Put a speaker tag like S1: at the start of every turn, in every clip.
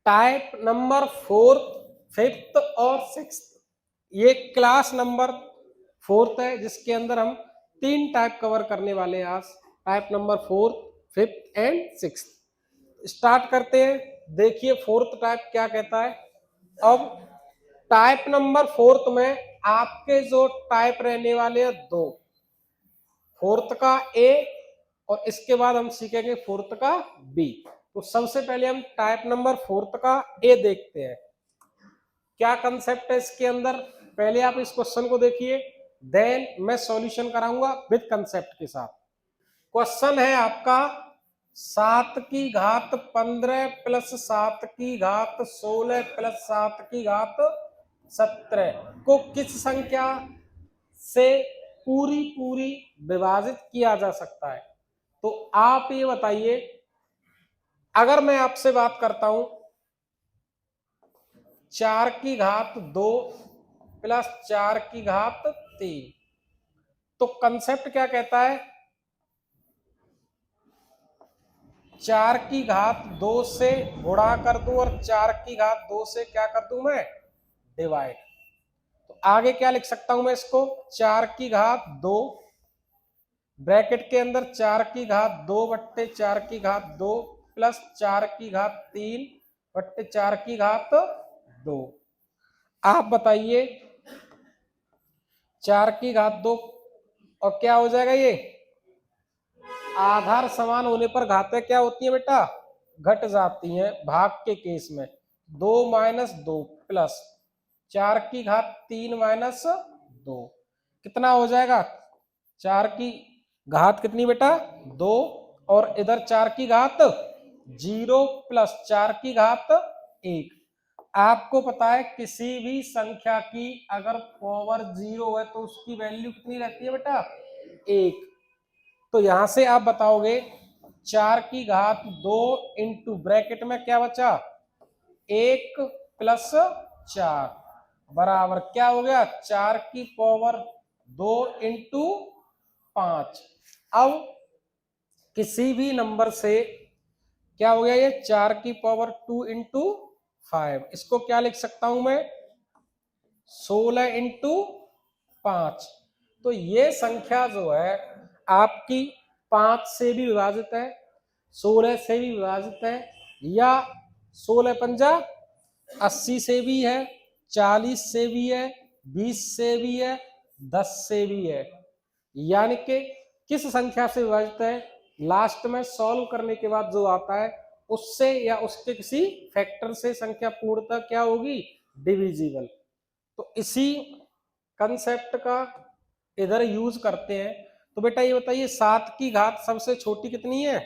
S1: Type number 4th, 5th और 6th, ये class number 4th है जिसके अंदर हम 3 टाइप कवर करने वाले हैं आज। Type number 4th, 5th and 6th। Start करते हैं। देखिए 4th टाइप क्या कहता है। अब टाइप नंबर 4th में आपके जो टाइप रहने वाले हैं 2, 4th का ए और इसके बाद हम सीखेंगे 4th का बी। तो सबसे पहले हम टाइप नंबर 4th का ए देखते हैं। क्या कंसेप्ट है इसके अंदर, पहले आप इस क्वेश्चन को देखिए, देन मैं सॉल्यूशन कराऊंगा विद कंसेप्ट के साथ। क्वेश्चन है आपका 7 की घात 15 प्लस 7 की घात 16 प्लस 7 की घात 17 को किस संख्या से पूरी विभाजित किया जा सकता है। तो आप ये बताइए, अगर मैं आपसे बात करता हूं 4 की घात 2 प्लस 4 की घात 3, तो कंसेप्ट क्या कहता है, 4 की घात 2 से गुणा कर दूं और 4 की घात 2 से क्या कर दूं मैं, डिवाइड। तो आगे क्या लिख सकता हूं मैं इसको, 4 की घात 2 ब्रैकेट के अंदर 4 की घात 2 बट्टे 4 की घात 2 प्लस 4 की घात 3 बट्टे 4 की घात 2। आप बताइए 4 की घात 2 और क्या हो जाएगा, ये आधार समान होने पर घातें क्या होती है बेटा, घट जाती हैं भाग के केस में। 2 माइनस 2 प्लस 4 की घात 3 माइनस 2 कितना हो जाएगा, 4 की घात कितनी बेटा 2 और इधर 4 की घात 0 प्लस 4 की घात 1। आपको पता है किसी भी संख्या की अगर पावर 0 है तो उसकी वैल्यू कितनी रहती है बेटा, 1। तो यहां से आप बताओगे 4 की घात 2 इंटू ब्रैकेट में क्या बचा, 1 प्लस 4 बराबर क्या हो गया, 4 की पावर 2 इंटू 5। अब किसी भी नंबर से क्या हो गया, ये 4 की पावर 2 इंटू 5, इसको क्या लिख सकता हूं मैं, 16 इंटू 5। तो ये संख्या जो है आपकी 5 से भी विभाजित है, 16 से भी विभाजित है, या 16 पंजा 80 से भी है, 40 से भी है, 20 से भी है, 10 से भी है। यानी कि किस संख्या से विभाजित है, लास्ट में सॉल्व करने के बाद जो आता है उससे या उसके किसी फैक्टर से संख्या पूर्णतः क्या होगी, डिविजिबल। तो इसी कंसेप्ट का इधर यूज करते हैं। तो बेटा ये बताइए 7 की घात सबसे छोटी कितनी है,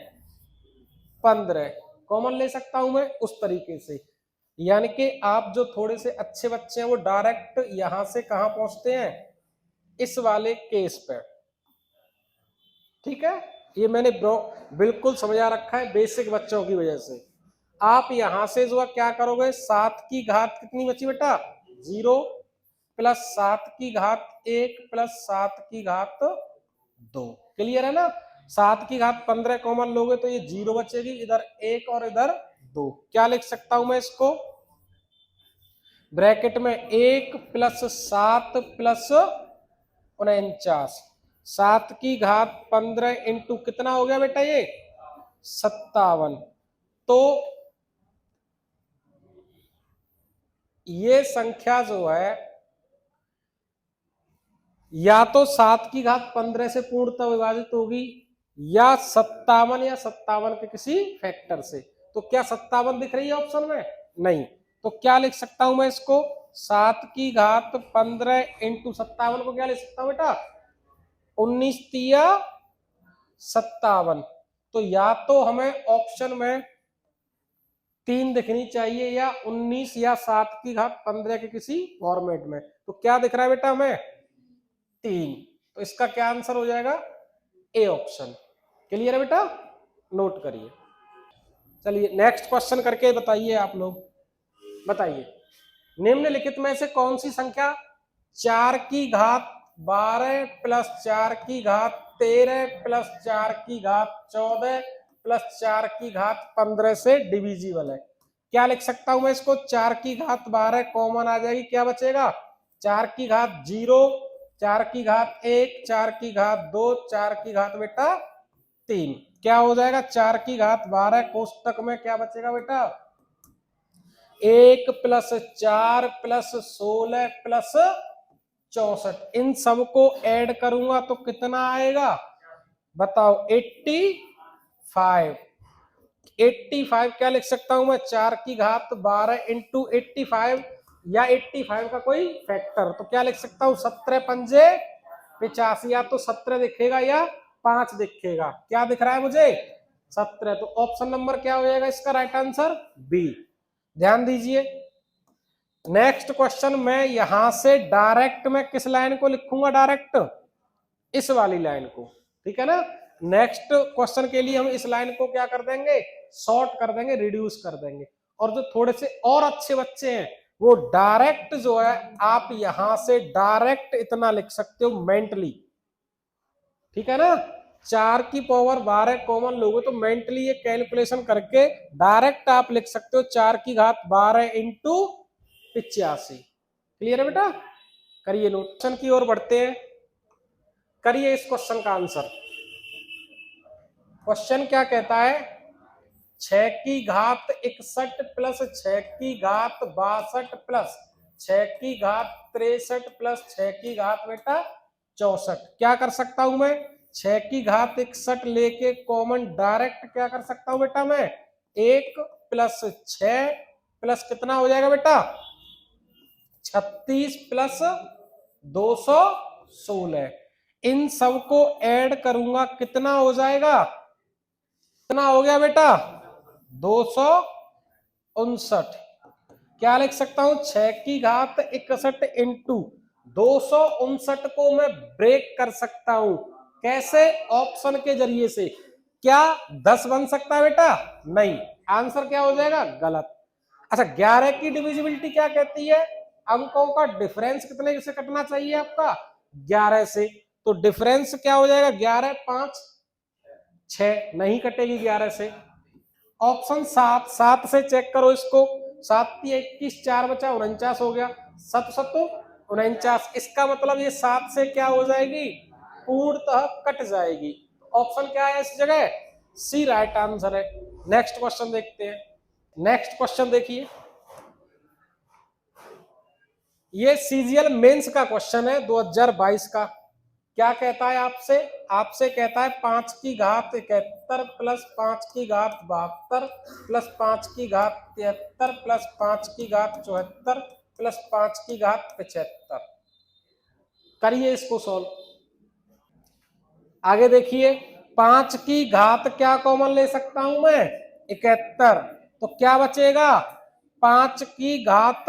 S1: 15। कॉमन ले सकता हूं मैं उस तरीके से, यानी कि आप जो थोड़े से अच्छे बच्चे हैं वो डायरेक्ट यहां से कहां पहुंचते हैं, इस वाले केस पे। ठीक है, ये मैंने बिल्कुल समझा रखा है बेसिक बच्चों की वजह से। आप यहां से जो है क्या करोगे, 7 की घात कितनी बची बेटा, 0 प्लस 7 की घात 1 प्लस 7 की घात 2। क्लियर है ना। 7 की घात 15 कॉमन लोगे तो ये 0 बचेगी, इधर 1 और इधर 2। क्या लिख सकता हूं मैं इसको, ब्रैकेट में 1 प्लस 7 प्लस 49, 7 की घात 15 इंटू कितना हो गया बेटा, ये 57। तो ये संख्या जो है या तो 7 की घात 15 से पूर्णतः विभाजित होगी या 57 या 57 के किसी फैक्टर से। तो क्या 57 दिख रही है ऑप्शन में, नहीं। तो क्या लिख सकता हूं मैं इसको, 7 की घात 15 इंटू 57 को क्या लिख सकता हूं बेटा, 19 तिया 57। तो या तो हमें ऑप्शन में 3 दिखनी चाहिए या 19 या 7 की घात 15 के किसी फॉर्मेट में। तो क्या दिख रहा है बेटा हमें, 3। तो इसका क्या आंसर हो जाएगा, ए ऑप्शन। क्लियर है बेटा, नोट करिए। चलिए नेक्स्ट क्वेश्चन करके बताइए आप लोग। बताइए निम्नलिखित में से कौन सी संख्या 4 की घात 12 प्लस 4 की घात 13 प्लस 4 की घात 14 प्लस 4 की घात 15 से डिविजिबल है। क्या लिख सकता हूं मैं इसको, 4 की घात 12 कॉमन आ जाएगी, क्या बचेगा 4 की घात 0, 4 की घात 1, 4 की घात 2, 4 की घात बेटा 3, क्या हो जाएगा 4 की घात 12 कोष्टक में क्या बचेगा बेटा 1 प्लस 4 प्लस 16 प्लस 64, इन सबको ऐड करूंगा तो कितना आएगा बताओ 85, 85 क्या लिख सकता हूं मैं 4 की घात 12 इंटू 85 या 85 का कोई फैक्टर, तो क्या लिख सकता हूं 17 पंजे 85, या तो 17 दिखेगा या 5 दिखेगा, क्या दिख रहा है मुझे 17, तो ऑप्शन नंबर क्या हो जाएगा इसका राइट आंसर बी। ध्यान दीजिए नेक्स्ट क्वेश्चन, मैं यहां से डायरेक्ट मैं किस लाइन को लिखूंगा, डायरेक्ट इस वाली लाइन को, ठीक है ना। नेक्स्ट क्वेश्चन के लिए हम इस लाइन को क्या कर देंगे शॉर्ट कर देंगे, रिड्यूस कर देंगे, और जो थोड़े से और अच्छे बच्चे हैं वो डायरेक्ट जो है आप यहां से डायरेक्ट इतना लिख सकते हो मेंटली, ठीक है ना, 4 की पावर 12 कॉमन लोगे तो मेंटली ये कैलकुलेशन करके डायरेक्ट आप लिख सकते हो 4 की घात 12 इंटू 85। क्लियर है बेटा, करिए नोट, क्वेश्चन की ओर बढ़ते हैं, करिए इस क्वेश्चन का आंसर। क्वेश्चन क्या कहता है 6 की घात 61 प्लस 6 की घात 62 प्लस 6 की घात 63 प्लस 6 की घात बेटा 64, क्या कर सकता हूं मैं 6 की घात 61 लेके कॉमन डायरेक्ट क्या कर सकता हूं बेटा मैं 1 प्लस 6 प्लस कितना हो जाएगा बेटा 36 प्लस 216, इन सबको ऐड करूंगा कितना हो जाएगा, कितना हो गया बेटा 259, क्या लिख सकता हूं 6 की घात 61 इंटू 259 को मैं ब्रेक कर सकता हूं, कैसे ऑप्शन के जरिए से, क्या 10 बन सकता है बेटा नहीं, आंसर क्या हो जाएगा गलत। अच्छा 11 की डिविजिबिलिटी क्या कहती है, अंकों का डिफरेंस कितने से कटना चाहिए आपका 11 से, तो डिफरेंस क्या हो जाएगा 11 5 6 नहीं कटेगी 11 से। ऑप्शन 7, 7 से चेक करो इसको, 7 की 21 4 बचा 49 हो गया, 7 7 49, इसका मतलब ये 7 से क्या हो जाएगी पूर्णतः कट जाएगी, ऑप्शन क्या है इस जगह सी राइट आंसर है। नेक्स्ट क्वेश्चन देखते हैं, नेक्स्ट क्वेश्चन देखिए, ये सीजीएल मेंस का क्वेश्चन है 2022 का, क्या कहता है आपसे, आपसे कहता है 5 की घात 71 प्लस 5 की घात 72 प्लस 5 की घात 73 प्लस 5 की घात 74 प्लस 5 की घात 75, करिए इसको सॉल्व। आगे देखिए 5 की घात क्या कॉमन ले सकता हूं मैं 71, तो क्या बचेगा 5 की घात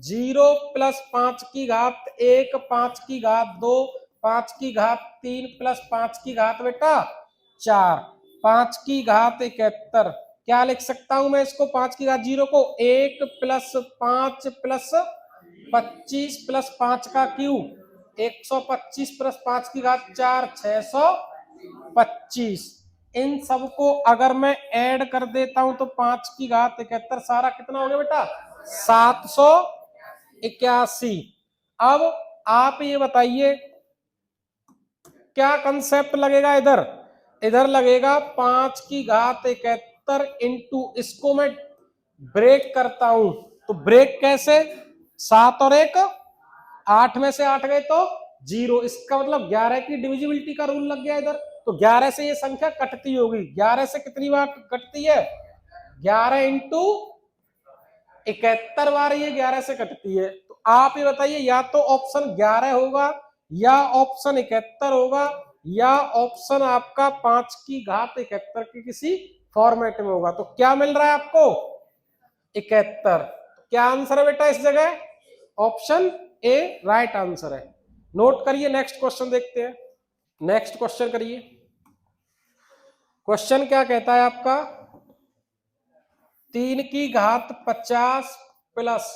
S1: 0 प्लस 5 की घात 1 5 की घात 2 5 की घात 3 प्लस 5 की घात बेटा 4, 5 की घात 71, क्या लिख सकता हूं मैं इसको 5 की घात 0 को 1 प्लस 5 प्लस 25 प्लस 5 का क्यूब 125 प्लस 5 की घात 4 625, इन सबको अगर मैं ऐड कर देता हूं तो 5 की घात 71 सारा कितना हो गया बेटा 781। अब आप ये बताइए क्या कंसेप्ट लगेगा इधर, इधर लगेगा 5 की घात 71 इंटू इसको मैं ब्रेक करता हूं, तो ब्रेक कैसे 7 और 1 8 में से 8 गए तो 0, इसका मतलब 11 की डिविजिबिलिटी का रूल लग गया इधर, तो 11 से ये संख्या कटती होगी, 11 से कितनी बार कटती है 11 इंटू 71 बार ये 11 से कटती है, तो आप ये बताइए या तो ऑप्शन 11 होगा या ऑप्शन 71 होगा या ऑप्शन आपका 5 की घात 71 के किसी फॉर्मेट में होगा, तो क्या मिल रहा है आपको 71, क्या आंसर है बेटा इस जगह ऑप्शन ए राइट आंसर है। नोट करिए नेक्स्ट क्वेश्चन देखते हैं, नेक्स्ट क्वेश्चन करिए, क्वेश्चन क्या कहता है आपका 3 की घात 50 प्लस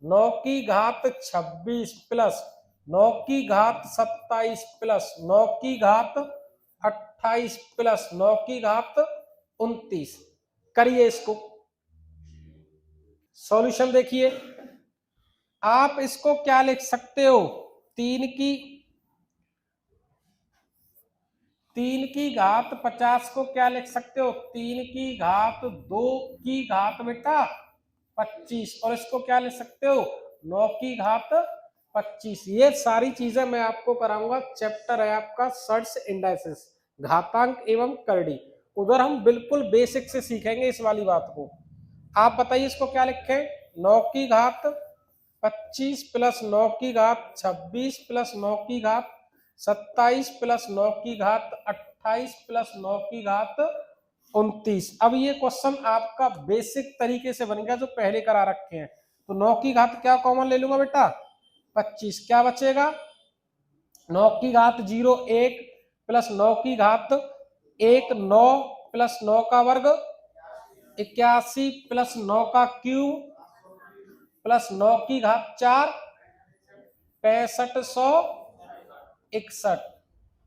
S1: 9 की घात 26 प्लस 9 की घात 27 प्लस 9 की घात 28 प्लस 9 की घात 29, करिए इसको। सॉल्यूशन देखिए, आप इसको क्या लिख सकते हो, तीन की घात 50 को क्या लिख सकते हो, 3 की घात 2 की घात बेटा 25, और इसको क्या लिख सकते हो, 9 की घात 25। ये सारी चीजें मैं आपको कराऊंगा, चैप्टर है आपका सर्ट्स इंडाइसेस, घातांक एवं करड़ी। उधर हम बिल्कुल बेसिक से सीखेंगे इस वाली बात को। आप बताइए इसको क्या लिखें, 9 की घात 25 प्लस 9 की घात 26 प्लस 9 की घात 27 प्लस 9 की घात 28 प्लस 9 की घात 29। अब ये क्वेश्चन आपका बेसिक तरीके से बन गया जो पहले करा रखे हैं। तो 9 की घात क्या कॉमन ले लूंगा बेटा, 25, क्या बचेगा, 9 की घात 0 1 प्लस 9 की घात 1 9 प्लस 9 का वर्ग 81 प्लस 9 का क्यूब प्लस 9 की घात 4 6561।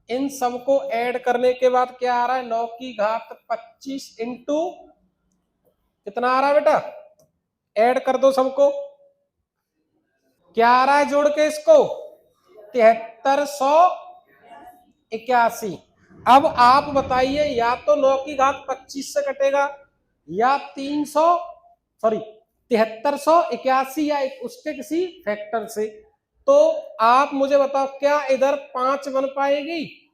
S1: इन सबको ऐड करने के बाद क्या आ रहा है, 9 की घात 25 इंटू कितना आ रहा है बेटा, ऐड कर दो सबको, क्या आ रहा है जोड़ के इसको, 7381। अब आप बताइए, या तो 9 की घात 25 से कटेगा या 7381 या उसके किसी फैक्टर से। तो आप मुझे बताओ क्या इधर 5 बन पाएगी,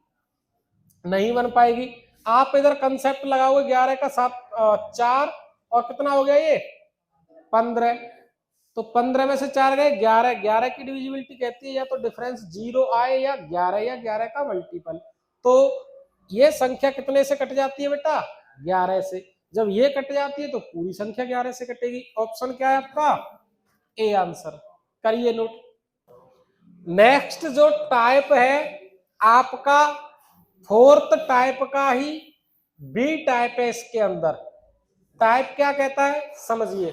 S1: नहीं बन पाएगी। आप इधर कंसेप्ट लगाओगे 11 का 4 और कितना हो गया ये 15, तो 15 में से 4 गए 11, 11 की डिविजिबिलिटी कहती है या तो डिफरेंस 0 आए या 11 का मल्टीपल। तो ये संख्या कितने से कट जाती है बेटा, 11 से। जब ये कट जाती है तो पूरी संख्या 11 से कटेगी। ऑप्शन क्या है आपका, ए आंसर, करिए नोट। नेक्स्ट जो टाइप है आपका फोर्थ टाइप का ही बी टाइप है। इसके अंदर टाइप क्या कहता है समझिए,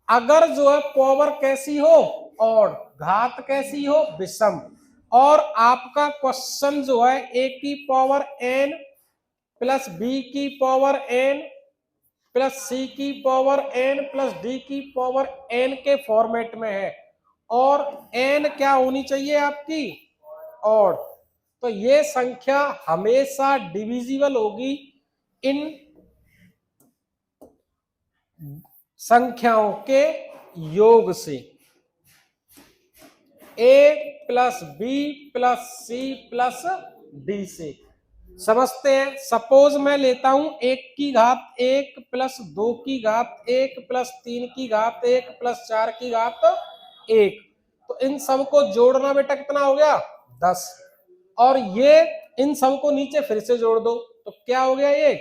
S1: अगर जो है पावर कैसी हो और घात कैसी हो विषम, और आपका क्वेश्चन जो है ए की पावर एन प्लस बी की पावर एन प्लस सी की पावर एन प्लस डी की पावर एन के फॉर्मेट में है, और एन क्या होनी चाहिए आपकी और, तो ये संख्या हमेशा डिविजिबल होगी इन संख्याओं के योग से, A plus B plus C plus D से। समझते हैं, सपोज मैं लेता हूं 1 की घात 1 प्लस 2 की घात 1 प्लस 3 की घात 1 प्लस 4 की घात 1, तो इन सबको जोड़ना बेटा कितना हो गया 10, और ये इन सबको नीचे फिर से जोड़ दो तो क्या हो गया, ये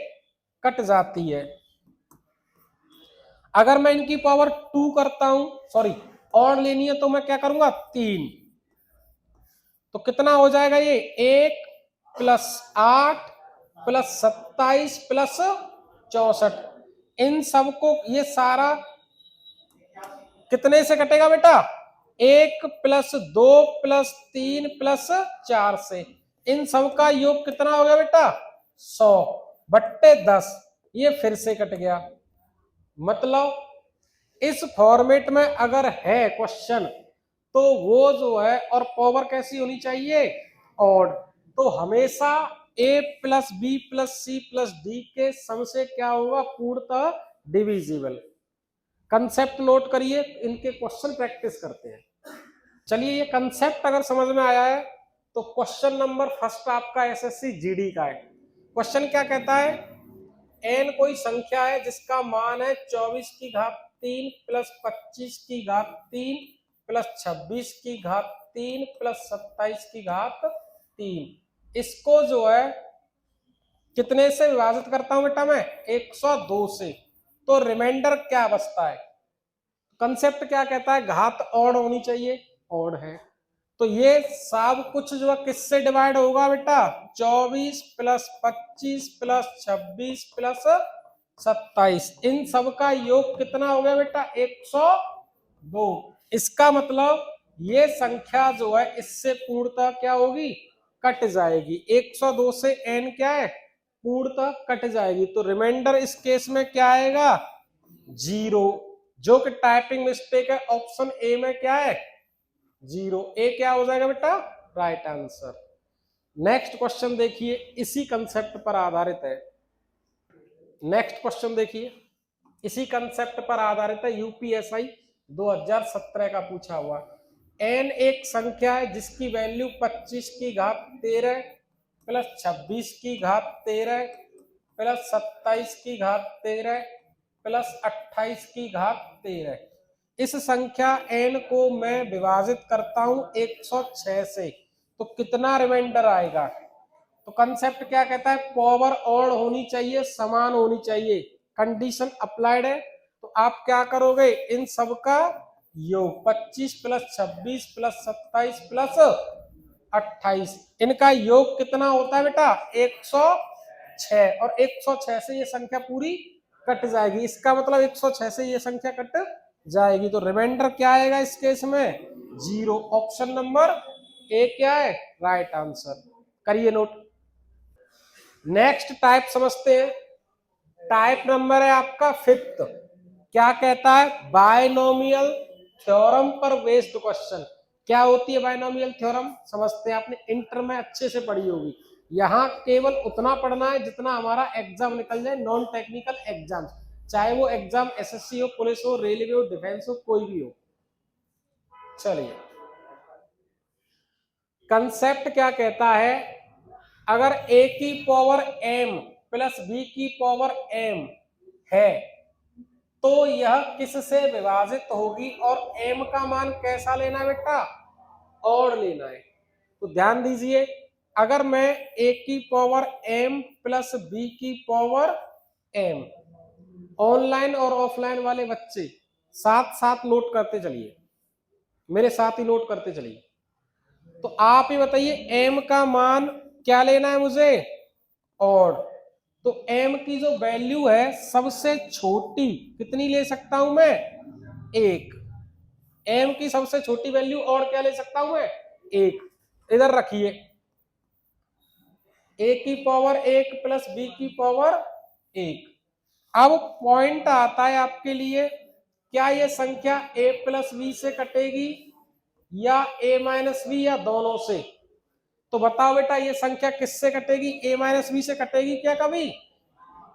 S1: कट जाती है। अगर मैं इनकी पावर 2 करता हूं, सॉरी और लेनी है, तो मैं क्या करूंगा 3, तो कितना हो जाएगा ये 1 प्लस 8 प्लस 27 प्लस 64। इन सबको ये सारा कितने से कटेगा बेटा, 1 प्लस 2 प्लस 3 प्लस 4 से। इन सब का योग कितना हो गया बेटा 100 बट्टे 10, ये फिर से कट गया। मतलब इस फॉर्मेट में अगर है क्वेश्चन तो वो जो है, और पावर कैसी होनी चाहिए ऑड, तो हमेशा A plus B plus C plus D के सम से क्या होगा पूर्णतः डिविजिबल। कंसेप्ट नोट करिए, इनके क्वेश्चन प्रैक्टिस करते हैं। चलिए ये कंसेप्ट अगर समझ में आया है तो क्वेश्चन नंबर फर्स्ट आपका एसएससी जीडी का है। क्वेश्चन क्या कहता है, एन कोई संख्या है जिसका मान है 24 की घात 3 प्लस 25 की घात 3 प्लस 26 की घात 3 प्लस 27 की घात 3। इसको जो है कितने से विभाजित करता हूं बेटा मैं 102 से, तो रिमाइंडर क्या बचता है। कंसेप्ट क्या कहता है, घात ऑड होनी चाहिए, ऑड है, तो ये सब कुछ जो है किससे डिवाइड होगा बेटा 24 प्लस 25 प्लस 26 प्लस 27, इन सब का योग कितना हो गया बेटा 102। इसका मतलब ये संख्या जो है इससे पूर्णतः क्या होगी कट जाएगी, 102 से n क्या है पूर्णतः कट जाएगी, तो रिमाइंडर इस केस में क्या आएगा 0। जो कि टाइपिंग मिस्टेक है। ऑप्शन ए में क्या है 0, ए क्या हो जाएगा बेटा राइट आंसर। नेक्स्ट क्वेश्चन देखिए, इसी कंसेप्ट पर आधारित है। नेक्स्ट क्वेश्चन देखिए, इसी कंसेप्ट पर आधारित है, यूपीएसआई 2017 का पूछा हुआ। n एक संख्या है जिसकी वैल्यू 25 की घात 13 प्लस 26 की घात 13 प्लस 27 की घात 13 प्लस 28 की घात 13। इस संख्या n को मैं विभाजित करता हूं 106 से, तो कितना रिमाइंडर आएगा। तो कंसेप्ट क्या कहता है, पावर ऑड होनी चाहिए, समान होनी चाहिए, कंडीशन अप्लाइड है। तो आप क्या करोगे, इन सब का योग 25 प्लस 26 प्लस 27 प्लस 28, इनका योग कितना होता है बेटा 106, और 106 से ये संख्या पूरी कट जाएगी। इसका मतलब 106 से ये संख्या कट जाएगी, तो रिमाइंडर क्या आएगा इस केस में 0। ऑप्शन नंबर ए क्या है राइट आंसर, करिए नोट। नेक्स्ट टाइप समझते हैं, टाइप नंबर है आपका 5th। क्या कहता है, बायनोमियल थ्योरम पर बेस्ड क्वेश्चन। क्या होती है बायनोमियल थ्योरम, समझते हैं, आपने इंटर में अच्छे से पढ़ी होगी। यहां केवल उतना पढ़ना है जितना हमारा एग्जाम निकल जाए, नॉन टेक्निकल एग्जाम, चाहे वो एग्जाम एसएससी हो, पुलिस हो, रेलवे हो, डिफेंस हो, कोई भी हो। चलिए, कंसेप्ट क्या कहता है, अगर a की पावर m प्लस b की पावर m है तो यह किससे विभाजित होगी, और m का मान कैसा लेना है बेटा और लेना है। तो ध्यान दीजिए, अगर मैं a की पावर m प्लस b की पावर m, ऑनलाइन और ऑफलाइन वाले बच्चे साथ साथ नोट करते चलिए, मेरे साथ ही नोट करते चलिए। तो आप ही बताइए m का मान क्या लेना है मुझे और, तो m की जो वैल्यू है सबसे छोटी कितनी ले सकता हूं मैं 1। m की सबसे छोटी वैल्यू और क्या ले सकता हूं मैं 1। इधर रखिए, a की पावर 1 प्लस b की पावर 1। अब पॉइंट आता है आपके लिए, क्या ये संख्या a प्लस b से कटेगी या a माइनस b या दोनों से। तो बताओ बेटा ये संख्या किससे कटेगी, a माइनस b से कटेगी क्या कभी,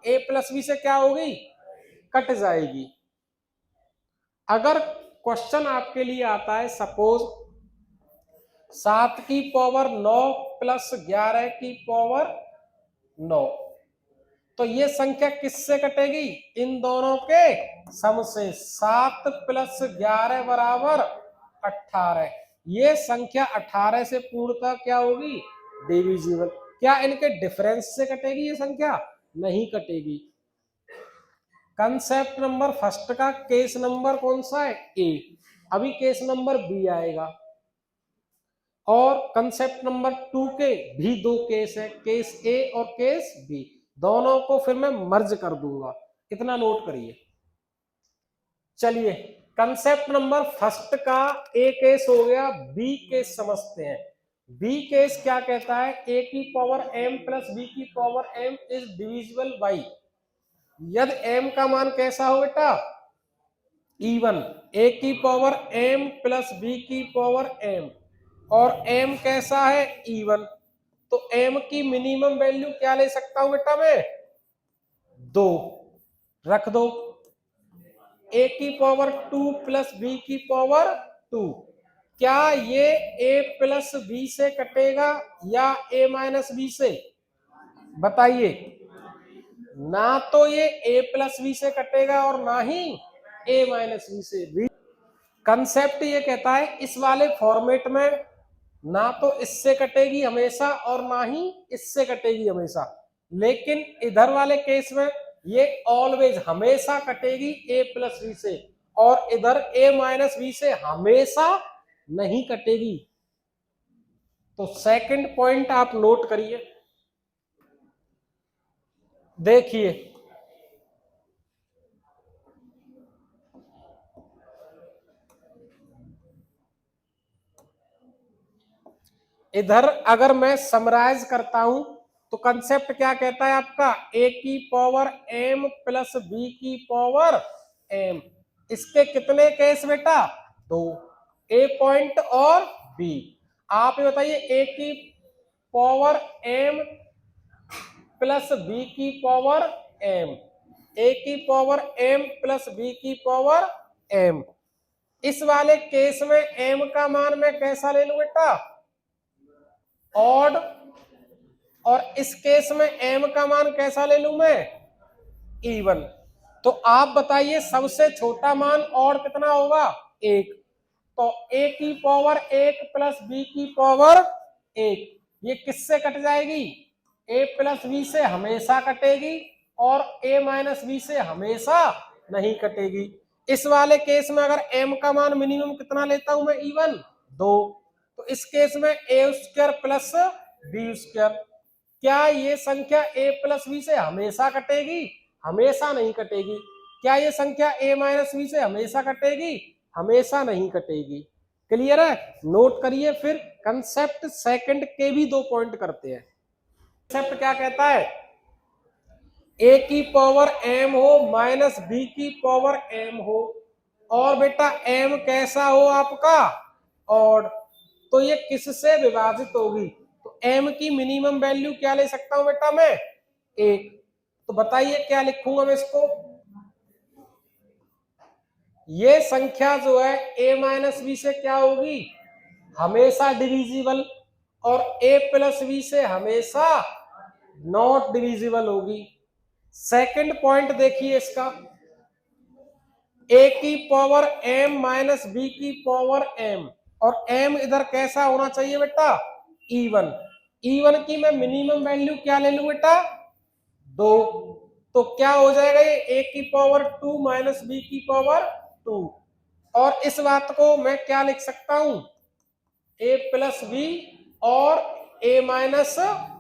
S1: a प्लस b से क्या होगी कट जाएगी। अगर क्वेश्चन आपके लिए आता है सपोज 7 की पावर 9 प्लस 11 की पावर 9, तो ये संख्या किससे कटेगी, इन दोनों के सम से। 7 प्लस 11 बराबर 18, ये संख्या 18 से पूर्णतः क्या होगी डिविजिबल। क्या इनके डिफरेंस से कटेगी ये संख्या, नहीं कटेगी। कंसेप्ट नंबर फर्स्ट का केस नंबर कौन सा है ए, अभी केस नंबर बी आएगा। और कंसेप्ट नंबर 2 के भी 2 केस है, केस ए और केस बी, दोनों को फिर मैं मर्ज कर दूंगा, इतना नोट करिए। चलिए, कंसेप्ट नंबर फर्स्ट का ए केस हो गया, बी केस समझते हैं। बी केस क्या कहता है, ए की पावर m प्लस बी की power m is divisible by, यदि m का मान कैसा हो बेटा इवन, a की पावर m प्लस b की पावर m और m कैसा है इवन, तो m की मिनिमम वैल्यू क्या ले सकता हूं बेटा मैं 2, रख दो। a की पावर 2 प्लस b की पावर 2, क्या ये a प्लस b से कटेगा या a माइनस b से, बताइए। ना तो ये a प्लस b से कटेगा और ना ही a माइनस b से। कंसेप्ट ये कहता है इस वाले फॉर्मेट में ना तो इससे कटेगी हमेशा और ना ही इससे कटेगी हमेशा, लेकिन इधर वाले केस में ये ऑलवेज हमेशा कटेगी a प्लस बी से, और इधर a माइनस बी से हमेशा नहीं कटेगी। तो सेकंड पॉइंट आप नोट करिए, देखिए इधर अगर मैं समराइज करता हूं तो कंसेप्ट क्या कहता है आपका, a की पावर m प्लस b की पावर m, इसके कितने केस बेटा? 2, ए पॉइंट और बी। आप ये बताइए ए की पावर m प्लस बी की पावर m, ए की पावर m प्लस बी की पावर m। इस वाले केस में m का मान मैं कैसा ले लूं बेटा? ऑड। और इस केस में m का मान कैसा ले लूं मैं? इवन। तो आप बताइए सबसे छोटा मान ऑड कितना होगा? 1। तो a की पावर 1 प्लस b की पावर 1, ये किससे कट जाएगी? a प्लस b से हमेशा कटेगी और a माइनस b से हमेशा नहीं कटेगी। इस वाले केस में अगर m का मान मिनिमम कितना लेता हूं मैं? इवन 2। तो इस केस में a square plus b square. क्या ये संख्या a प्लस b से हमेशा कटेगी? हमेशा नहीं कटेगी। क्या ये संख्या a माइनस b से हमेशा कटेगी? हमेशा नहीं कटेगी। क्लियर है? नोट करिए। फिर कंसेप्ट सेकंड के भी 2 पॉइंट करते हैं। कंसेप्ट क्या कहता है? a की पावर m हो माइनस b की पावर m हो और बेटा m कैसा हो आपका? ऑड। तो ये किससे विभाजित होगी? तो m की मिनिमम वैल्यू क्या ले सकता हूं बेटा मैं? 1। तो बताइए क्या लिखूंगा मैं इसको? ये संख्या जो है a माइनस बी से क्या होगी? हमेशा डिविजिबल। और a प्लस बी से हमेशा नॉट डिविजिबल होगी। सेकंड पॉइंट देखिए इसका, a की पावर m माइनस बी की पावर m, और m इधर कैसा होना चाहिए बेटा? इवन। इवन की मैं मिनिमम वैल्यू क्या ले लूं बेटा? 2। तो क्या हो जाएगा ये? a की पावर 2 माइनस बी की पावर 2। और इस बात को मैं क्या लिख सकता हूं? a प्लस बी और a माइनस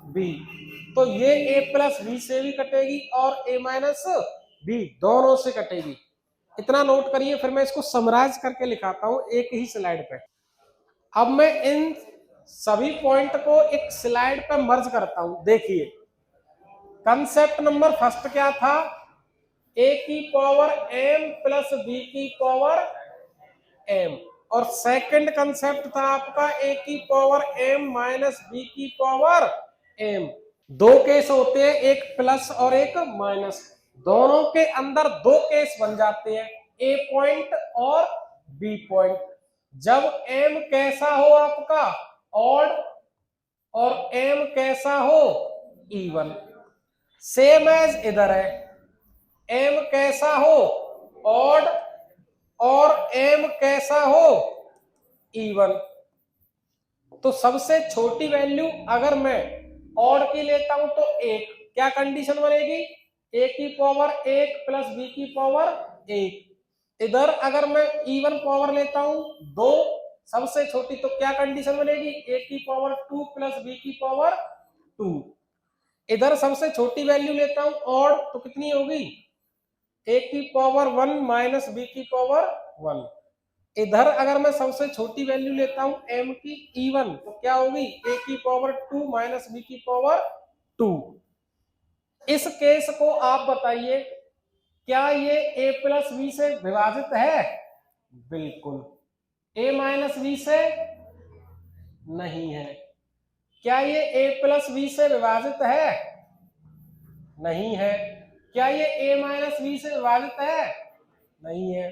S1: बी। तो ये a प्लस बी से भी कटेगी और a माइनस बी दोनों से कटेगी। इतना नोट करिए। फिर मैं इसको समराइज करके लिखाता हूं एक ही स्लाइड पे। अब मैं इन सभी पॉइंट को एक स्लाइड पे मर्ज करता हूं। देखिए कंसेप्ट नंबर फर्स्ट क्या था? a की पावर m प्लस b की पावर m। और सेकंड कंसेप्ट था आपका a की पावर m माइनस b की पावर m। 2 केस होते हैं, एक प्लस और एक माइनस। दोनों के अंदर 2 केस बन जाते हैं, a पॉइंट और b पॉइंट। जब m कैसा हो आपका? ऑड। और m कैसा हो? इवन। सेम एज इधर है, m कैसा हो? ऑड। और m कैसा हो? इवन। तो सबसे छोटी वैल्यू अगर मैं ऑड की लेता हूं तो 1। क्या कंडीशन बनेगी? a की पावर 1 प्लस b की पावर 1। इधर अगर मैं इवन पावर लेता हूं 2, सबसे छोटी, तो क्या कंडीशन बनेगी? a की पावर 2 प्लस b की पावर 2। इधर सबसे छोटी वैल्यू लेता हूं ऑड, तो कितनी होगी? a की पावर 1 माइनस b की पावर 1। इधर अगर मैं सबसे छोटी वैल्यू लेता हूं m की इवन, तो क्या होगी? a की पावर 2 माइनस b की पावर 2। इस केस को आप बताइए, क्या ये a प्लस बी से विभाजित है? बिल्कुल। a माइनस बी से नहीं है। क्या ये a प्लस बी से विभाजित है? नहीं है। क्या ये a माइनस बी से विभाजित है? नहीं है।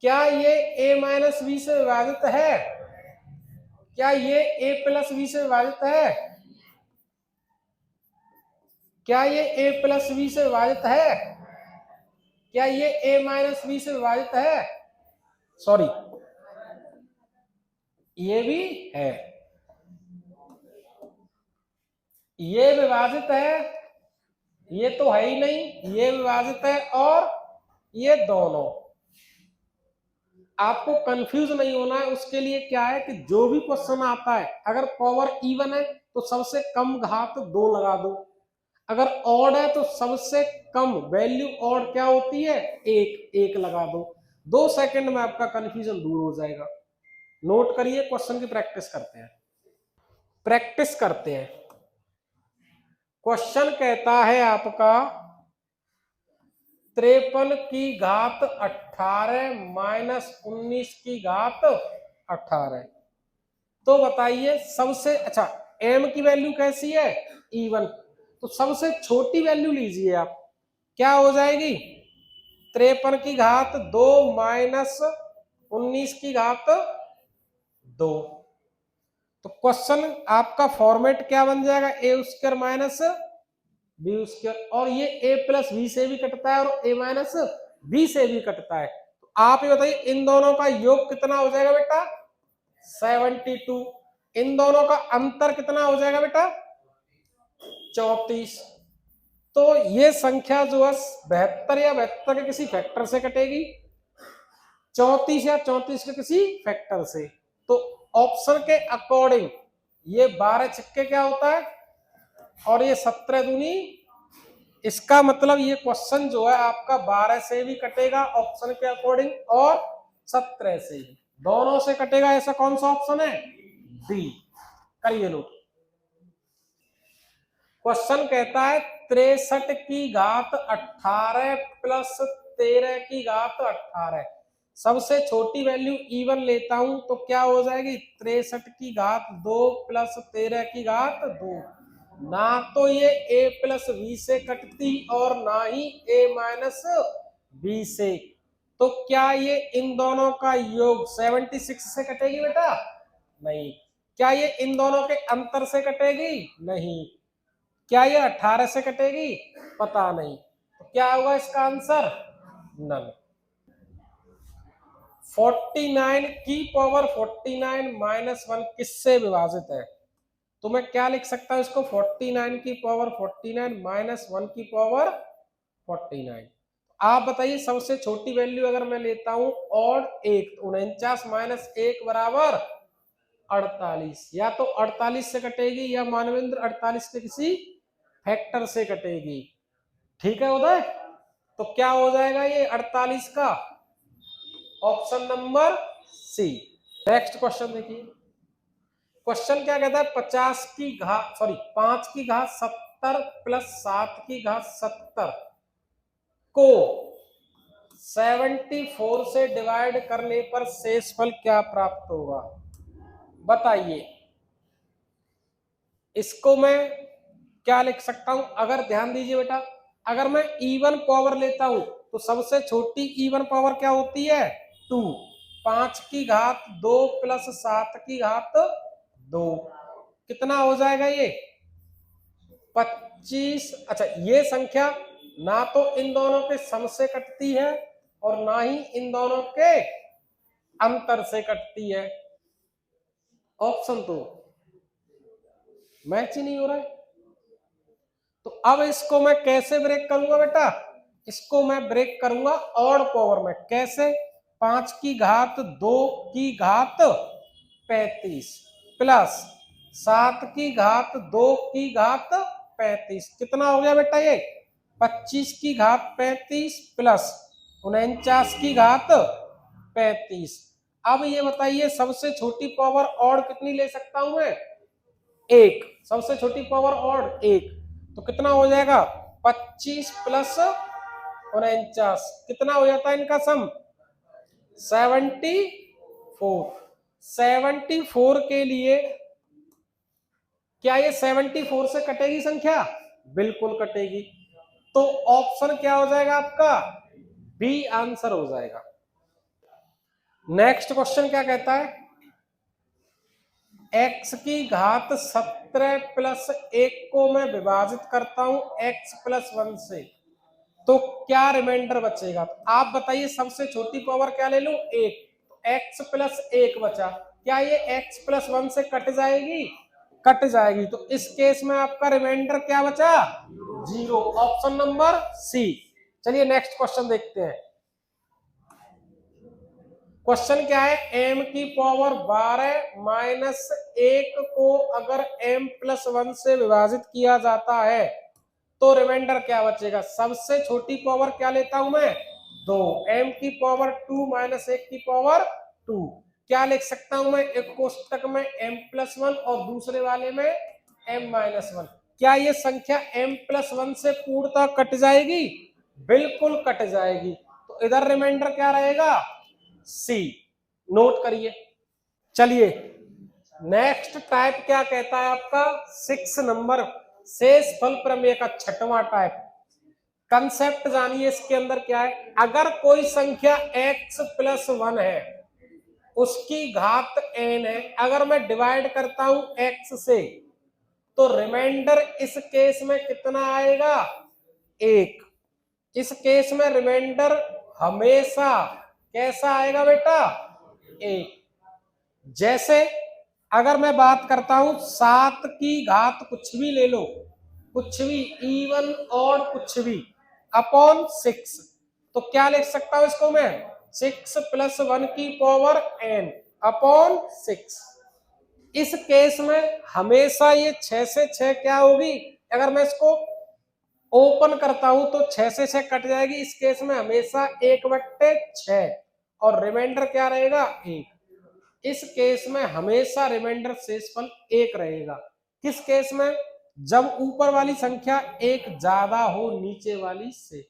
S1: क्या ये a माइनस बी से विभाजित है? क्या ये a प्लस बी से विभाजित है? क्या ये a प्लस बी से विभाजित है? क्या ये a माइनस बी से विभाजित है? सॉरी, ये भी है। ये विभाजित है, ये तो है ही नहीं, ये विभाजित है, और ये दोनों। आपको कंफ्यूज नहीं होना है, उसके लिए क्या है कि जो भी क्वेश्चन आता है, अगर पावर इवन है तो सबसे कम घात 2 लगा दो, अगर ऑड है तो सबसे कम वैल्यू ऑड क्या होती है? 1 लगा दो। 2 सेकंड में आपका कंफ्यूजन दूर हो जाएगा। नोट करिए, क्वेश्चन की प्रैक्टिस करते हैं। प्रैक्टिस करते हैं। क्वेश्चन कहता है आपका 53 की घात 18 माइनस 19 की घात 18। तो बताइए सबसे अच्छा m की वैल्यू कैसी है, E1, तो सबसे छोटी वैल्यू लीजिए आप, क्या हो जाएगी 53 की घात 2 माइनस 19 की घात 2। तो क्वेश्चन आपका फॉर्मेट क्या बन जाएगा, ए स्क्वायर माइनस बी स्क्वायर, और ये a प्लस बी से भी कटता है और a माइनस बी से भी कटता है। तो आप ये बताइए इन दोनों का योग कितना हो जाएगा बेटा 72, इन दोनों का अंतर कितना हो जाएगा बेटा 34। तो ये संख्या जो है 72 या 72 के किसी फैक्टर से कटेगी, 34 या 34 के किसी फैक्टर से। तो ऑप्शन के अकॉर्डिंग ये 12 छिक्के क्या होता है और ये 17 दूनी, इसका मतलब ये क्वेश्चन जो है आपका 12 से भी कटेगा ऑप्शन के अकॉर्डिंग और 17 से भी, दोनों से कटेगा। ऐसा कौन सा ऑप्शन है, डी। करिए लो, क्वेश्चन कहता है 63 की घात 18 प्लस 13 की घात 18, सबसे छोटी वैल्यू E1 लेता हूं तो क्या हो जाएगी 63 की घात 2 प्लस 13 की घात 2। ना तो ये a प्लस बी से कटती और ना ही a माइनस बी से, तो क्या ये इन दोनों का योग 76 से कटेगी बेटा, नहीं। क्या ये इन दोनों के अंतर से कटेगी, नहीं। क्या ये 18 से कटेगी, पता नहीं। तो क्या होगा इसका आंसर, नन। 49 की पावर 49 माइनस 1 किससे विभाजित है, तो मैं क्या लिख सकता हूं इसको 49 की पावर 49 माइनस 1 की पावर 49। आप बताइए सबसे छोटी वैल्यू अगर मैं लेता हूं और 1, 49 माइनस 1 बराबर 48, या तो 48 से कटेगी या मानवेंद्र 48 के किसी फैक्टर से कटेगी। ठीक है उदय, तो क्या हो जाएगा ये 48 का option number C. Next question देखिए, क्वेश्चन क्या कहता है 50 की घात 5 की घात 70 प्लस 7 की घात 70 को 74 से डिवाइड करने पर शेषफल क्या प्राप्त होगा, बताइए। इसको मैं क्या लिख सकता हूं, अगर ध्यान दीजिए बेटा, अगर मैं इवन पावर लेता हूं तो सबसे छोटी इवन पावर क्या होती है 2, 5 की घात 2 प्लस 7 की घात 2, कितना हो जाएगा ये 25। अच्छा ये संख्या ना तो इन दोनों के सम से कटती है और ना ही इन दोनों के अंतर से कटती है, ऑप्शन तो मैच ही नहीं हो रहा है। तो अब इसको मैं कैसे ब्रेक करूंगा बेटा, इसको मैं ब्रेक करूंगा ऑड पावर में, कैसे 5 की घात 2 की घात 35 प्लस 7 की घात 2 की घात 35, कितना हो गया बेटा ये 25 की घात 35 प्लस 49 की घात 35। अब ये बताइए सबसे छोटी पावर ऑड कितनी ले सकता हूं मैं, एक, सबसे छोटी पावर ऑड एक, तो कितना हो जाएगा 25 प्लस 49, कितना हो जाता है इनका सम 74। 74 के लिए क्या ये 74 से कटेगी संख्या, बिल्कुल कटेगी। तो ऑप्शन क्या हो जाएगा आपका, बी आंसर हो जाएगा। नेक्स्ट क्वेश्चन क्या कहता है, x की घात 17 प्लस 1 को मैं विभाजित करता हूं x प्लस 1 से, तो क्या रिमाइंडर बचेगा, तो आप बताइए सबसे छोटी पावर क्या ले लूं 1, तो x प्लस 1 बचा, क्या ये x प्लस 1 से कट जाएगी, कट जाएगी। तो इस केस में आपका रिमाइंडर क्या बचा 0, ऑप्शन नंबर सी। चलिए नेक्स्ट क्वेश्चन देखते हैं। क्वेश्चन क्या है, m की पावर 12 माइनस 1 को अगर m प्लस 1 से विभाजित किया जाता है तो रिमाइंडर क्या बचेगा, सबसे छोटी पावर क्या लेता हूं मैं 2, m की पावर 2 माइनस 1 की पावर 2, क्या लिख सकता हूं मैं, एक कोष्टक में m प्लस 1 और दूसरे वाले में m माइनस 1, क्या ये संख्या m प्लस 1 से पूर्णतः कट जाएगी, बिल्कुल कट जाएगी। तो इधर रिमाइंडर क्या रहेगा, सी। नोट करिए। चलिए नेक्स्ट टाइप क्या कहता है आपका, 6 नंबर, शेष फल प्रमेय का छठवां टाइप। कंसेप्ट जानिए इसके अंदर क्या है। अगर कोई संख्या x प्लस 1 है, उसकी घात n है, अगर मैं डिवाइड करता हूं x से, तो रिमाइंडर इस केस में कितना आएगा, 1। इस केस में रिमाइंडर हमेशा कैसा आएगा बेटा, 1। जैसे अगर मैं बात करता हूं 7 की घात कुछ भी ले लो, कुछ भी, इवन और कुछ भी, अपॉन 6, तो क्या लिख सकता हूं इसको मैं, 6 प्लस 1 की पावर n अपॉन 6। इस केस में हमेशा ये 6 से 6 क्या होगी, अगर मैं इसको ओपन करता हूं तो 6 से 6 कट जाएगी। इस केस में हमेशा 1/6 और रिमाइंडर क्या रहेगा, 1। इस केस में हमेशा रिमाइंडर शेषफल 1 रहेगा। किस केस में, जब ऊपर वाली संख्या 1 ज्यादा हो नीचे वाली से,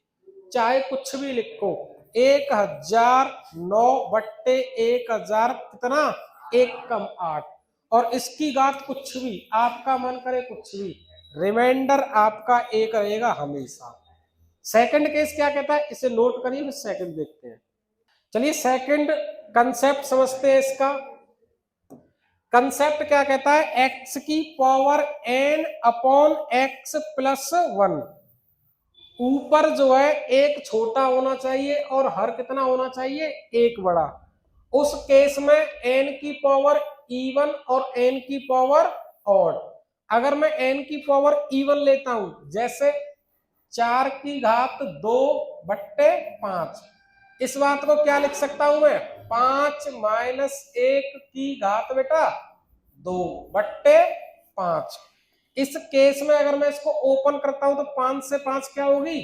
S1: चाहे कुछ भी लिखो, 1009/1000 कितना, 1 कम 8, और इसकी घात कुछ भी, आपका मन करे कुछ भी, रिमाइंडर आपका 1 रहेगा हमेशा। सेकंड केस क्या कहता है, इसे नोट करिए, फिर सेकंड देखते हैं। चलिए सेकंड कंसेप्ट समझते हैं इसका। कंसेप्ट क्या कहता है, x की power n upon x plus 1। ऊपर जो है एक छोटा होना चाहिए और हर कितना होना चाहिए, एक बड़ा। उस केस में n की पावर इवन और n की पावर ऑड। अगर मैं n की पावर इवन लेता हूं, जैसे 4 की घात 2/5, इस बात को क्या लिख सकता हूं मैं, 5 माइनस 1 की घात बेटा 2/5। इस केस में अगर मैं इसको ओपन करता हूं तो 5 से 5 क्या होगी,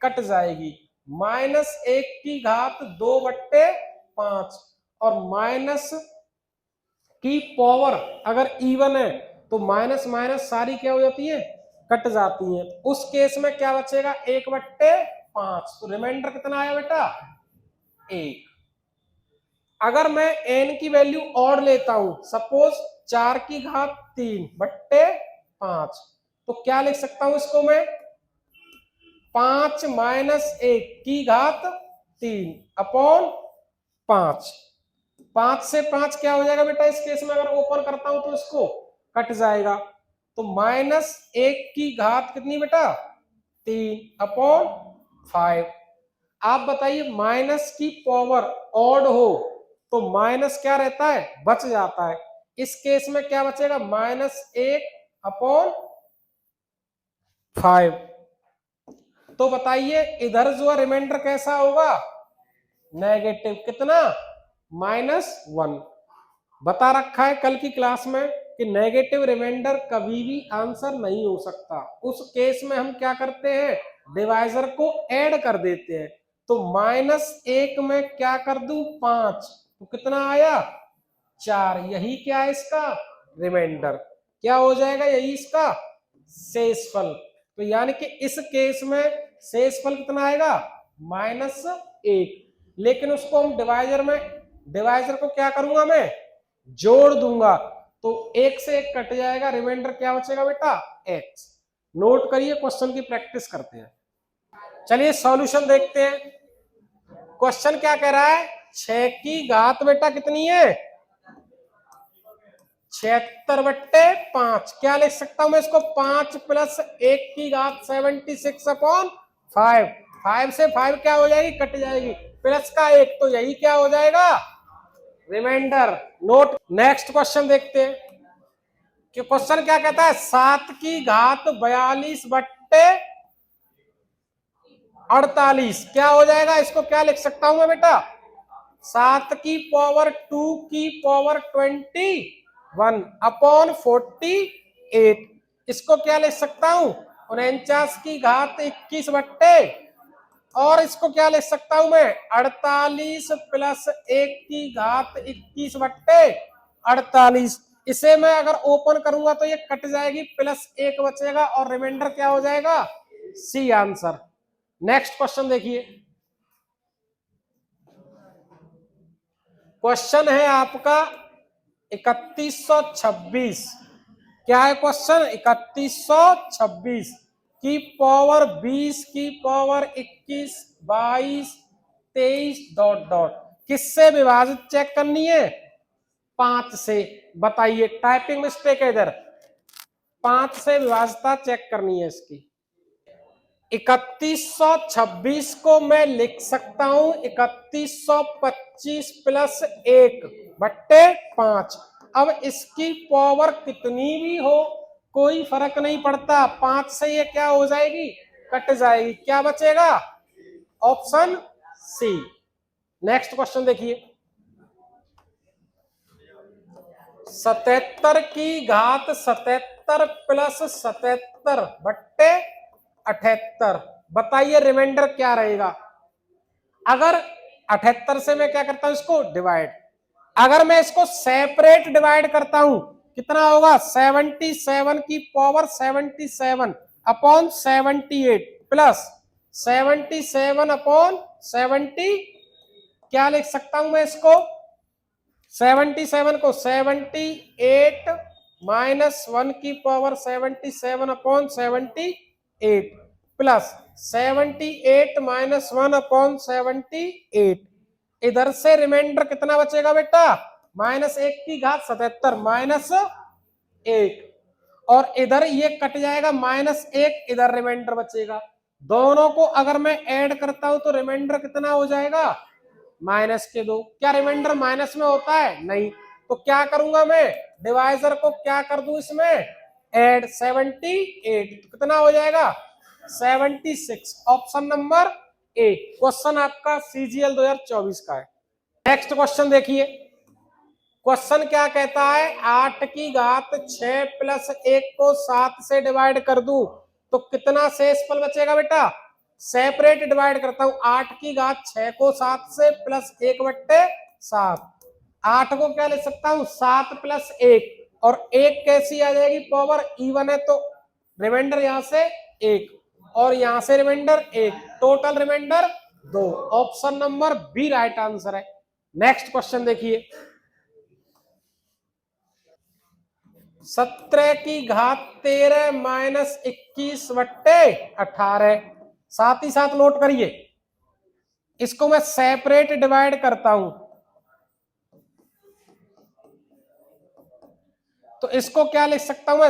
S1: कट जाएगी। -1 की घात 2/5 और माइनस की पावर अगर इवन है तो माइनस माइनस सारी क्या हो जाती है, कट जाती है। उस केस में क्या बचेगा, 1/5। तो रिमाइंडर कितना आया बेटा, 1। अगर मैं n की वैल्यू और लेता हूं, सपोज 4 की घात 3/5, तो क्या लिख सकता हूं इसको मैं, 5 माइनस 1 की घात 3 अपॉन 5। 5 से 5 क्या हो जाएगा बेटा, इस केस में अगर ओपन करता हूं तो इसको कट जाएगा। तो -1 की घात कितनी बेटा, 3 अपॉन 5। आप बताइए माइनस की पावर ऑड हो तो माइनस क्या रहता है, बच जाता है। इस केस में क्या बचेगा, -1 अपॉन 5। तो बताइए इधर जो रिमाइंडर कैसा होगा, नेगेटिव, कितना, -1। बता रखा है कल की क्लास में कि नेगेटिव रिमाइंडर कभी भी आंसर नहीं हो सकता। उस केस में हम क्या करते हैं, डिवाइजर को ऐड कर देते हैं। तो -1 में क्या कर दूं, 5, तो कितना आया, 4। यही क्या है इसका रिमाइंडर, क्या हो जाएगा, यही इसका शेषफल। तो यानी कि इस केस में शेषफल कितना आएगा, -1। लेकिन उसको हम डिवाइजर को क्या करूंगा मैं, जोड़ दूंगा, तो 1 से 1 कट जाएगा, रिमाइंडर क्या बचेगा बेटा, x। नोट करिए, क्वेश्चन की प्रैक्टिस करते हैं। चलिए सॉल्यूशन देखते हैं। क्वेश्चन क्या कह रहा है, 6 की घात बेटा कितनी है, 76/5। क्या लिख सकता हूं मैं इसको, 5 प्लस 1 की घात 76/5। 5 से 5 क्या हो जाएगी, कट जाएगी, प्लस का 1, तो यही क्या हो जाएगा, रिमाइंडर। नोट। नेक्स्ट क्वेश्चन देखते हैं कि क्वेश्चन क्या कहता है, 7 की घात 42/48 क्या हो जाएगा, इसको क्या लिख सकता हूं मैं बेटा, 7 की पावर 2 की पावर 21 अपॉन 48। इसको क्या लिख सकता हूं, 49 की घात 21/, और इसको क्या लिख सकता हूं मैं, 48 प्लस 1 की घात 21/48। इसे मैं अगर ओपन करूंगा तो ये कट जाएगी, +1 बचेगा और रिमाइंडर क्या हो जाएगा, सी आंसर। नेक्स्ट क्वेश्चन देखिए, क्वेश्चन है आपका 3126। क्या है क्वेश्चन? 3126 की पावर 20 की पावर 21 22 23 डॉट डॉट किससे विभाजित चेक करनी है? 5 से। बताइए, टाइपिंग मिस्टेक है इधर, 5 से विभाजिता चेक करनी है इसकी। 3126 को मैं लिख सकता हूं 3125 प्लस 1 बट्टे 5। अब इसकी पावर कितनी भी हो कोई फर्क नहीं पड़ता, 5 से ये क्या हो जाएगी? कट जाएगी। क्या बचेगा? Option C. नेक्स्ट क्वेश्चन देखिए, 77 की घात 77 प्लस 77 बट्टे 78। बताइए रिमाइंडर क्या रहेगा? अगर 78 से मैं क्या करता हूं इसको डिवाइड, अगर मैं इसको सेपरेट डिवाइड करता हूं कितना होगा? 77 की पावर 77 अपॉन 78 प्लस 77 अपॉन 70। क्या लिख सकता हूं मैं इसको? 77 को 78 माइनस 1 की power 77 upon 78 plus 78 minus 1 upon 78। इधर से रिमाइंडर कितना बचेगा बेटा? माइनस 1 की घात 77 माइनस 1, और इधर ये कट जाएगा माइनस 1, इधर रिमाइंडर बचेगा। दोनों को अगर मैं ऐड करता हूं तो रिमाइंडर कितना हो जाएगा? माइनस के 2। क्या रिमाइंडर माइनस में होता है? नहीं। तो क्या करूंगा मैं? डिवाइजर को क्या कर दूं इसमें? ऐड 78, कितना हो जाएगा? 76। ऑप्शन नंबर ए क्वेश्चन आपका सीजीएल 2024 का है। नेक्स्ट क्वेश्चन देखिए, क्वेश्चन क्या कहता है? 8 की घात 6 प्लस 1 को 7 से डिवाइड कर दूं तो कितना शेषफल बचेगा बेटा? सेपरेट डिवाइड करता हूं, 8 की घात 6 को 7 से प्लस 1 बट्टे 7। 8 को क्या लिख सकता हूं? 7 प्लस 1, और 1 कैसी आ जाएगी? पावर इवन है तो रिमाइंडर यहां से 1 और यहां से reminder 1, total reminder 2। Option number B right answer है। नेक्स्ट क्वेश्चन देखिए, 17 की घात 13 माइनस 21 बट्टे 18। साथ ही साथ नोट करिए, इसको मैं सेपरेट डिवाइड करता हूं तो इसको क्या लिख सकता हूं मैं?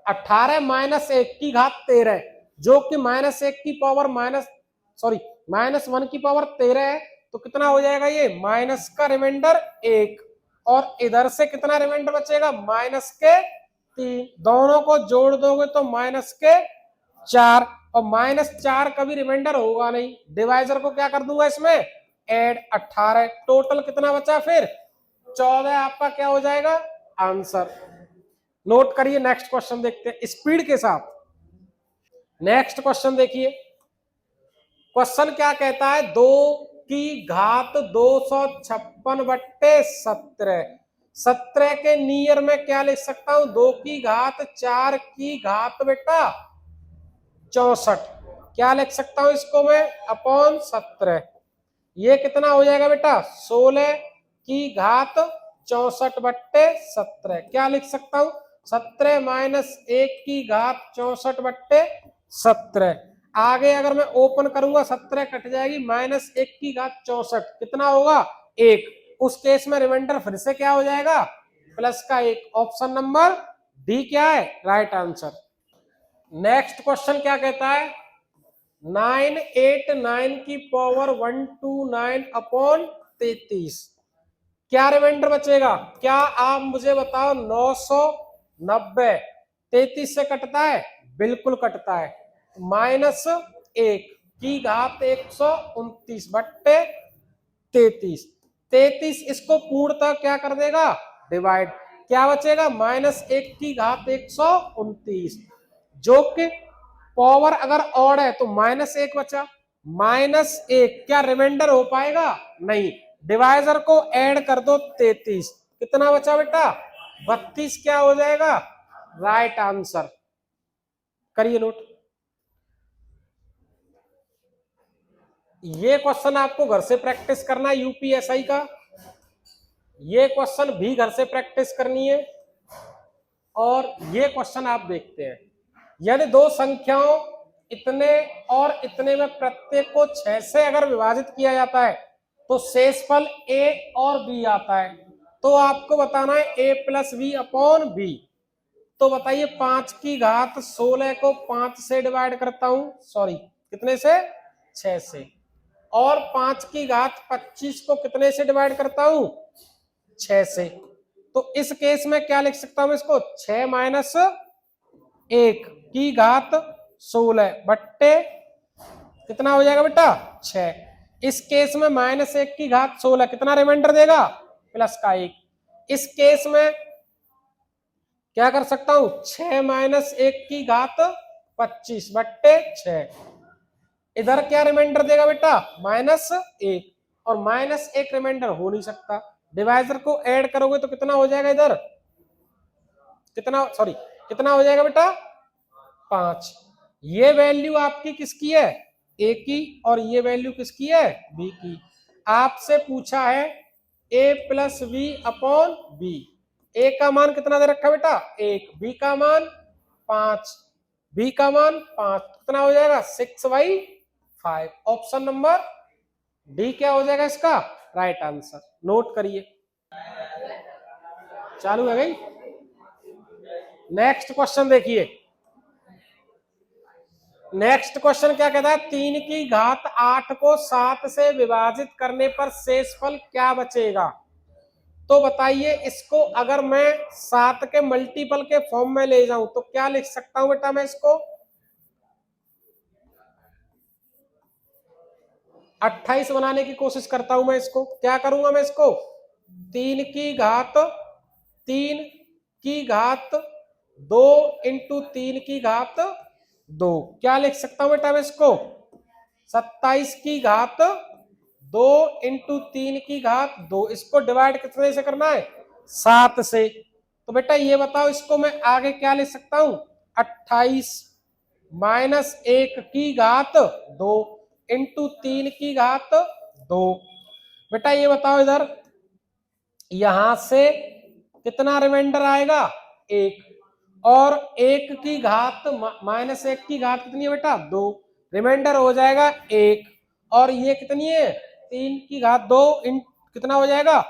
S1: 18 माइनस 1 की घात 13, जो कि माइनस 1 की पावर माइनस 1 की पावर 13 है। तो कितना हो जाएगा? ये माइनस का रिमाइंडर 1, और इधर से कितना रिमाइंडर बचेगा? माइनस के 3। दोनों को जोड़ दोगे तो माइनस के 4, और माइनस 4 कभी रिमाइंडर होगा नहीं। डिवाइजर को क्या कर दूंगा इसमें? ऐड 18। टोटल कितना बचा फिर? 14 आपका क्या हो जाएगा? आंसर। नोट करिए, नेक्स्ट क्वेश्चन देखते हैं स्पीड के साथ। नेक्स्ट क्वेश्चन देखिए, क्वेश्चन क्या कहता है? 2 की घात 256 बट्टे 17। 17 के नियर में क्या लिख सकता हूं? 2 की घात 4 की घात बेटा 64। क्या लिख सकता हूं इसको मैं? अपॉन 17। ये कितना हो जाएगा बेटा? 16 की घात 64 बट्टे 17। क्या लिख सकता हूं? 17 माइनस 1 की घात 64 बट्टे 17। आगे अगर मैं ओपन करूंगा 17 कट जाएगी, माइनस 1 की घात 64 कितना होगा? 1। उस केस में रिमाइंडर फिर से क्या हो जाएगा? प्लस का 1। ऑप्शन नंबर डी क्या है? Right answer. नेक्स्ट क्वेश्चन क्या कहता है? 989 की पावर 129 अपॉन 33। क्या रिमाइंडर बचेगा? क्या आप मुझे बताओ? 990 33 से कटता है? बिल्कुल कटता है। माइनस 1 की घात 129 बट्टे 33। 33 इसको पूर्णतः क्या कर देगा? डिवाइड। क्या बचेगा? माइनस 1 की घात 129, जो कि पावर अगर ऑड है तो माइनस 1 बचा। माइनस 1 क्या रिमाइंडर हो पाएगा? नहीं। डिवाइजर को ऐड कर दो 33, कितना बचा बेटा? 32। क्या हो जाएगा? Right answer. करिए नोट। ये क्वेश्चन आपको घर से प्रैक्टिस करना है यूपीएसआई का, ये क्वेश्चन भी घर से प्रैक्टिस करनी है। और ये क्वेश्चन आप देखते हैं, यदि दो संख्याओं इतने और इतने में प्रत्येक को 6 से अगर विभाजित किया जाता है तो शेषफल a और b आता है। तो आपको बताना है a plus B upon B. तो बताइए 5 की घात 16 को 5 से डिवाइड करता हूं, सॉरी कितने से, 6 से, और 5 की घात 25 को कितने से डिवाइड करता हूं, 6 से। तो इस केस में क्या लिख सकता हूं इसको, 6 माइनस 1 की घात 16 बट्टे कितना हो जाएगा बेटा, 6। इस केस में माइनस 1 की घात 16 कितना रिमाइंडर देगा, प्लस का 1। इस केस में क्या कर सकता हूं, 6 माइनस 1 की घात 25 बट्टे 6। इधर क्या रिमाइंडर देगा बेटा, -1, और -1 रिमाइंडर हो नहीं सकता। डिवाइजर को ऐड करोगे तो कितना हो जाएगा, इधर कितना, सॉरी कितना हो जाएगा बेटा, 5। ये वैल्यू आपकी किसकी है, ए की, और ये वैल्यू किसकी है, बी की। आपसे पूछा है a plus B upon B. A का मान कितना दे रखा बेटा, 1, बी का मान 5, बी का मान 5, कितना हो जाएगा 6/5। ऑप्शन नंबर डी क्या हो जाएगा इसका राइट आंसर। नोट करिए, चालू है गई। नेक्स्ट क्वेश्चन देखिए, नेक्स्ट क्वेश्चन क्या कहता है, 3 की घात 8 को 7 से विभाजित करने पर शेषफल क्या बचेगा। तो बताइए इसको अगर मैं 7 के मल्टीपल के फॉर्म में ले जाऊं तो क्या लिख सकता हूं बेटा, मैं इसको 28 बनाने की कोशिश करता हूं। मैं इसको क्या करूंगा, मैं इसको 3 की घात 2 इंटू 3 की घात 2, क्या लिख सकता हूं बेटा मैं इसको 27 की घात 2 इंटू 3 की घात 2। इसको डिवाइड कितने से करना है, 7 से। तो बेटा ये बताओ इसको मैं आगे क्या लिख सकता हूं, 28 माइनस 1 की घात 2 इंटू 3 की घात 2। बेटा ये बताओ इधर यहां से कितना रिमाइंडर आएगा, 1, और 1 की घात माइनस 1 की घात कितनी है बेटा, 2, रिमाइंडर हो जाएगा 1, और ये कितनी है 3 की घात 2 कितना हो जाएगा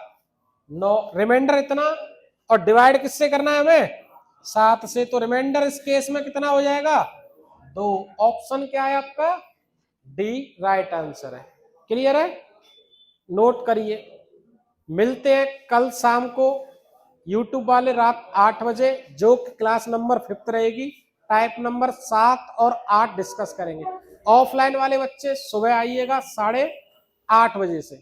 S1: 9, रिमाइंडर इतना, और डिवाइड किससे करना है हमें, 7 से। तो रिमाइंडर इस केस में कितना हो जाएगा 2। ऑप्शन क्या है आपका, डी राइट आंसर है। क्लियर है, नोट करिए। मिलते हैं कल शाम को यूट्यूब वाले रात 8 बजे, जो क्लास नंबर 5 रहेगी। टाइप नंबर 7 और 8 डिस्कस करेंगे। ऑफलाइन वाले बच्चे सुबह आइएगा 8:30 बजे से।